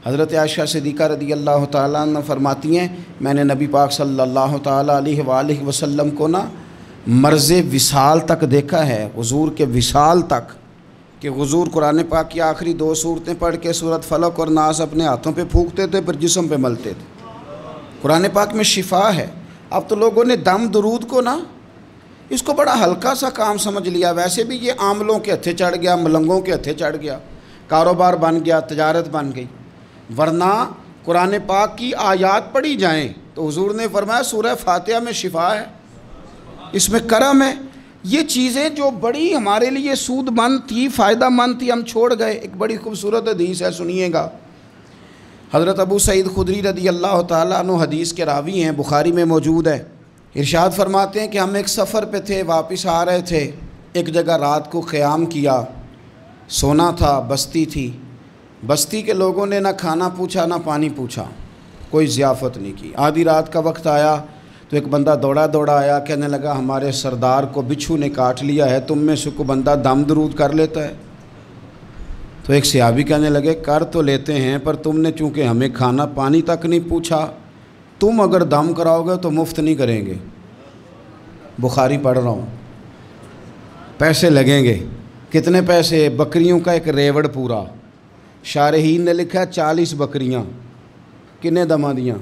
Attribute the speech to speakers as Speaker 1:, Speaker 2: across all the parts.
Speaker 1: حضرت عائشہ صدیقہ رضی اللہ تعالیٰ عنہ فرماتی ہیں میں نے نبی پاک صلی اللہ تعالیٰ علیہ وآلہ وسلم کو مرض وصال تک دیکھا ہے، حضور کے وصال تک، کہ حضور قرآن پاک کی آخری 2 سورتیں پڑھ کے سورۃ فلق اور ناس اپنے ہاتھوں پہ پھونکتے تھے، پھر جسم پہ ملتے تھے۔ قرآن پاک میں شفا ہے۔ اب تو لوگوں نے دم درود کو اس کو بڑا ہلکا سا کام سمجھ لیا۔ ویسے بھی یہ عاملوں کے ہتھے چڑھ گیا، ملنگوں کے ہتھے چڑھ گیا، کاروبار بن گیا، تجارت بن گئی۔ ورنہ قرآن پاک کی آیات پڑھی جائیں تو حضور نے فرمایا سورہ فاتحہ میں شفا ہے، اس میں کرم ہے۔ یہ چیزیں جو بڑی ہمارے لیے سود مند تھی، فائدہ مند تھی، ہم چھوڑ گئے۔ ایک بڑی خوبصورت حدیث ہے، سنیے گا۔ حضرت ابو سعید خدری رضی اللہ تعالیٰ عنہ حدیث کے راوی ہیں، بخاری میں موجود ہے۔ ارشاد فرماتے ہیں کہ ہم ایک سفر پہ تھے، واپس آ رہے تھے، ایک جگہ رات کو قیام کیا، سونا تھا، بستی تھی۔ بستی کے لوگوں نے نہ کھانا پوچھا نہ پانی پوچھا، کوئی ضیافت نہیں کی۔ آدھی رات کا وقت آیا تو ایک بندہ دوڑا دوڑا آیا، کہنے لگا ہمارے سردار کو بچھو نے کاٹ لیا ہے، تم میں سے کوئی بندہ دم درود کر لیتا ہے؟ تو ایک صحابی کہنے لگے کر تو لیتے ہیں، پر تم نے چونکہ ہمیں کھانا پانی تک نہیں پوچھا، تم اگر دم کراؤ گے تو مفت نہیں کریں گے۔ بخاری پڑھ رہا ہوں، پیسے لگیں گے۔ کتنے پیسے؟ بکریوں کا ایک ریوڑ پورا۔ شارحین نے لکھا 40 بکریاں۔ کنے دمہ دیاں؟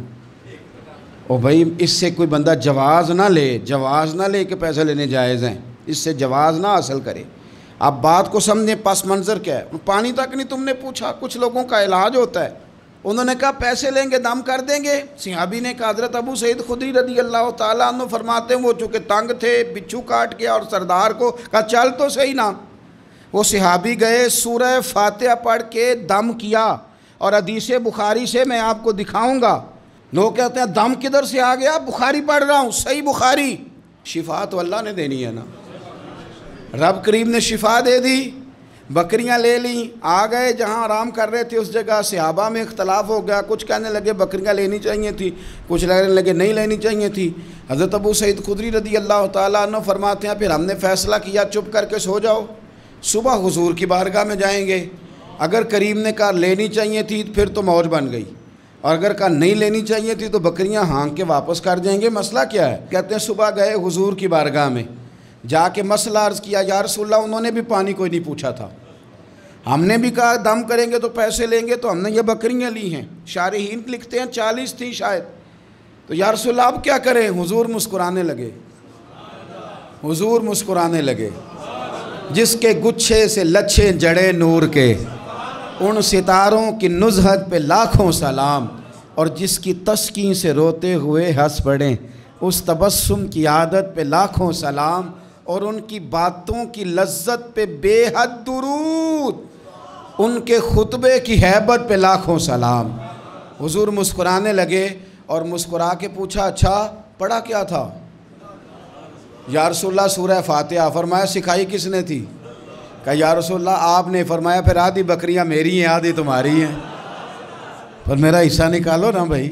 Speaker 1: او بھائی اس سے کوئی بندہ جواز نہ لے کہ پیسے لینے جائز ہیں، اس سے جواز نہ حاصل کرے۔ آپ بات کو سمجھیں، پس منظر کیا ہے؟ پانی تک نہیں تم نے پوچھا۔ کچھ لوگوں کا علاج ہوتا ہے، انہوں نے کہا پیسے لیں گے دم کر دیں گے۔ صحابی نے کہا حضرت ابو سعید خدری رضی اللہ تعالیٰ عنہ فرماتے ہیں وہ چونکہ تنگ تھے، بچھو کاٹ گیا، اور سردار کو کہا چل تو صحیح نا۔ وہ صحابی گئے، سورہ فاتحہ پڑھ کے دم کیا، اور حدیث بخاری سے میں آپ کو دکھاؤں گا۔ لوگ کہتے ہیں دم کدھر سے آ گیا؟ بخاری پڑھ رہا ہوں، صحیح بخاری۔ شفا تو اللہ نے دینی ہے نا، رب کریم نے شفا دے دی۔ بکریاں لے لیں، آ گئے جہاں آرام کر رہے تھے اس جگہ۔ صحابہ میں اختلاف ہو گیا، کچھ کہنے لگے بکریاں لینی چاہیے تھی، کچھ کہنے لگے نہیں لینی چاہیے تھی۔ حضرت ابو سعید خدری رضی اللہ تعالیٰ عنہ فرماتے ہیں پھر ہم نے فیصلہ کیا چپ کر کے سو جاؤ، صبح حضور کی بارگاہ میں جائیں گے۔ اگر کریم نے کہا لینی چاہیے تھی پھر تو موج بن گئی، اور اگر کہا نہیں لینی چاہیے تھی تو بکریاں ہانک کے واپس کر جائیں گے۔ مسئلہ کیا ہے؟ کہتے ہیں صبح گئے حضور کی بارگاہ میں، جا کے مسئلہ عرض کیا، یا رسول اللہ انہوں نے بھی پانی کوئی نہیں پوچھا تھا، ہم نے بھی کہا دم کریں گے تو پیسے لیں گے، تو ہم نے یہ بکریاں لی ہیں۔ شارحین لکھتے ہیں 40 تھی شاید۔ تو یا رسول اللہ اب کیا کریں؟ حضور مسکرانے لگے، حضور مسکرانے لگے۔ جس کے گچھے سے لچھے جڑے نور کے، ان ستاروں کی نزہت پہ لاکھوں سلام، اور جس کی تسکین سے روتے ہوئے ہنس پڑیں، اس تبسم کی عادت پہ لاکھوں سلام، اور ان کی باتوں کی لذت پہ بے حد درود، ان کے خطبے کی ہیبت پہ لاکھوں سلام۔ حضور مسکرانے لگے، اور مسکرا کے پوچھا اچھا پڑھا کیا تھا؟ یا رسول اللہ سورہ فاتحہ۔ فرمایا سکھائی کس نے تھی؟ کہا یا رسول اللہ آپ نے۔ فرمایا پھر آدھی بکریاں میری ہیں آدھی تمہاری ہیں، پر میرا حصہ نکالو نا بھائی۔